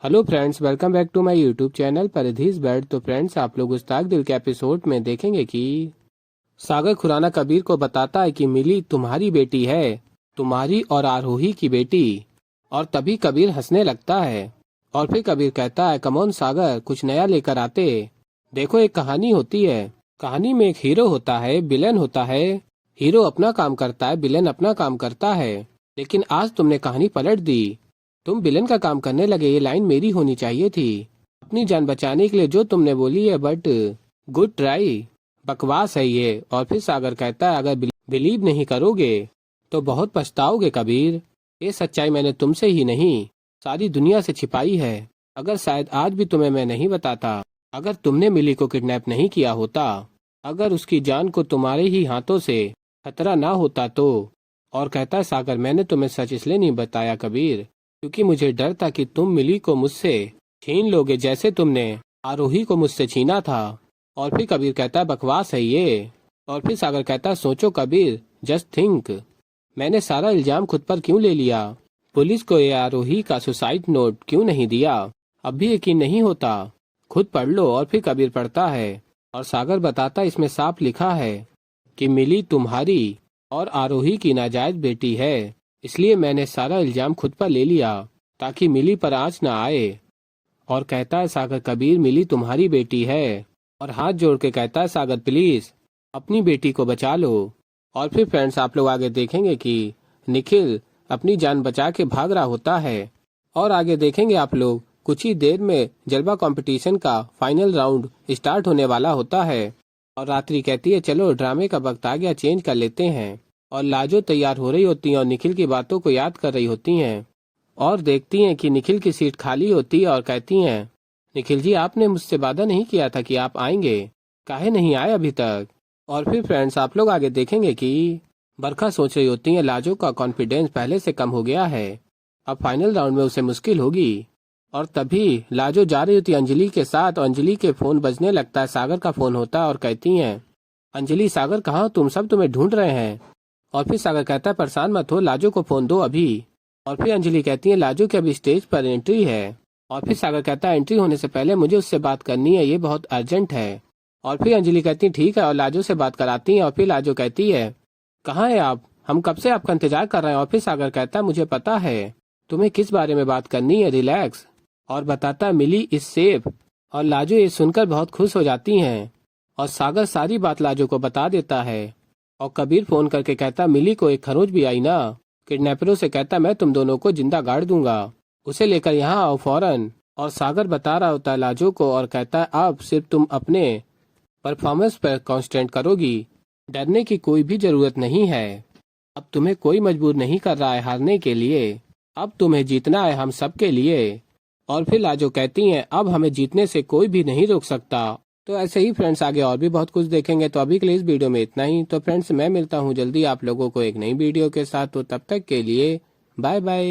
Hello friends, welcome back to my YouTube channel Paridhi's world. तो friends, आप लोग उस्ताद दिल के एपिसोड में देखेंगे कि सागर खुराना कबीर को बताता है कि मिली तुम्हारी बेटी है, तुम्हारी और आरोही की बेटी। और तभी कबीर हंसने लगता है और फिर कबीर कहता है, कमॉन सागर, कुछ नया लेकर आते। देखो, एक कहानी होती है। कहानी में एक हीरो होता है, विलेन होता है। हीरो अपना काम करता है, विलेन अपना काम करता है। लेकिन आज तुमने कहानी पलट दी। तुम विलन का काम करने लगे। ये लाइन मेरी होनी चाहिए थी, अपनी जान बचाने के लिए जो तुमने बोली है, बट गुड ट्राई। बकवास है ये। और फिर सागर कहता है, अगर बिलीव नहीं करोगे तो बहुत पछताओगे कबीर। ये सच्चाई मैंने तुमसे ही नहीं, सारी दुनिया से छिपाई है। अगर शायद आज भी तुम्हें मैं नहीं बताता, अगर तुमने मिली को किडनैप नहीं किया होता, अगर उसकी जान को तुम्हारे ही हाथों से खतरा ना होता तो। और कहता है सागर, मैंने तुम्हें सच इसलिए नहीं बताया कबीर, क्योंकि मुझे डर था कि तुम मिली को मुझसे छीन लोगे, जैसे तुमने आरोही को मुझसे छीना था। और फिर कबीर कहता है, बकवास है ये। और फिर सागर कहता है, सोचो कबीर, जस्ट थिंक, मैंने सारा इल्जाम खुद पर क्यों ले लिया? पुलिस को ये आरोही का सुसाइड नोट क्यों नहीं दिया? अब भी यकीन नहीं होता? खुद पढ़ लो। और फिर कबीर पढ़ता है और सागर बताता, इसमें साफ लिखा है कि मिली तुम्हारी और आरोही की नाजायज बेटी है, इसलिए मैंने सारा इल्जाम खुद पर ले लिया ताकि मिली पर आंच न आए। और कहता है सागर, कबीर, मिली तुम्हारी बेटी है। और हाथ जोड़ के कहता है सागर, प्लीज अपनी बेटी को बचा लो। और फिर फ्रेंड्स, आप लोग आगे देखेंगे कि निखिल अपनी जान बचा के भाग रहा होता है। और आगे देखेंगे आप लोग, कुछ ही देर में जलवा कंपटीशन का फाइनल राउंड स्टार्ट होने वाला होता है। और रात्रि कहती है, चलो ड्रामे का वक्त आ गया, चेंज कर लेते हैं। और लाजो तैयार हो रही होती हैं और निखिल की बातों को याद कर रही होती हैं। और देखती हैं कि निखिल की सीट खाली होती है और कहती हैं, निखिल जी, आपने मुझसे वादा नहीं किया था कि आप आएंगे, काहे नहीं आए अभी तक? और फिर फ्रेंड्स, आप लोग आगे देखेंगे कि बरखा सोच रही होती है, लाजो का कॉन्फिडेंस पहले से कम हो गया है, अब फाइनल राउंड में उसे मुश्किल होगी। और तभी लाजो जा रही होती है अंजलि के साथ, और अंजलि के फोन बजने लगता है, सागर का फोन होता है। और कहती हैं, अंजलि, सागर कहाँ? तुम सब तुम्हें ढूंढ रहे हैं। और फिर सागर कहता है, परेशान मत हो, लाजो को फोन दो अभी। और फिर अंजलि कहती है, लाजो की अभी स्टेज पर एंट्री है। और फिर सागर कहता है, एंट्री होने से पहले मुझे उससे बात करनी है, ये बहुत अर्जेंट है। और फिर अंजलि कहती है, ठीक है, और लाजो से बात कराती है। और फिर लाजो कहती है, कहाँ है आप? हम कब से आपका इंतजार कर रहे हैं। और फिर सागर कहता है, मुझे पता है तुम्हें किस बारे में बात करनी है, रिलैक्स। और बताता है, मिली इज सेफ। और लाजो ये सुनकर बहुत खुश हो जाती हैं। और सागर सारी बात लाजो को बता देता है। और कबीर फोन करके कहता, मिली को एक खरोच भी आई ना? किडनैपरों से कहता, मैं तुम दोनों को जिंदा गाड़ दूंगा, उसे लेकर यहाँ आओ फौरन। और सागर बता रहा होता है लाजो को और कहता है, अब सिर्फ तुम अपने परफॉर्मेंस पर कॉन्सेंट्रेट करोगी, डरने की कोई भी जरूरत नहीं है। अब तुम्हें कोई मजबूर नहीं कर रहा है हारने के लिए, अब तुम्हें जीतना है हम सब के लिए। और फिर लाजो कहती हैं, अब हमें जीतने से कोई भी नहीं रोक सकता। तो ऐसे ही फ्रेंड्स, आगे और भी बहुत कुछ देखेंगे। तो अभी के लिए इस वीडियो में इतना ही। तो फ्रेंड्स, मैं मिलता हूँ जल्दी आप लोगों को एक नई वीडियो के साथ। तो तब तक के लिए बाय बाय।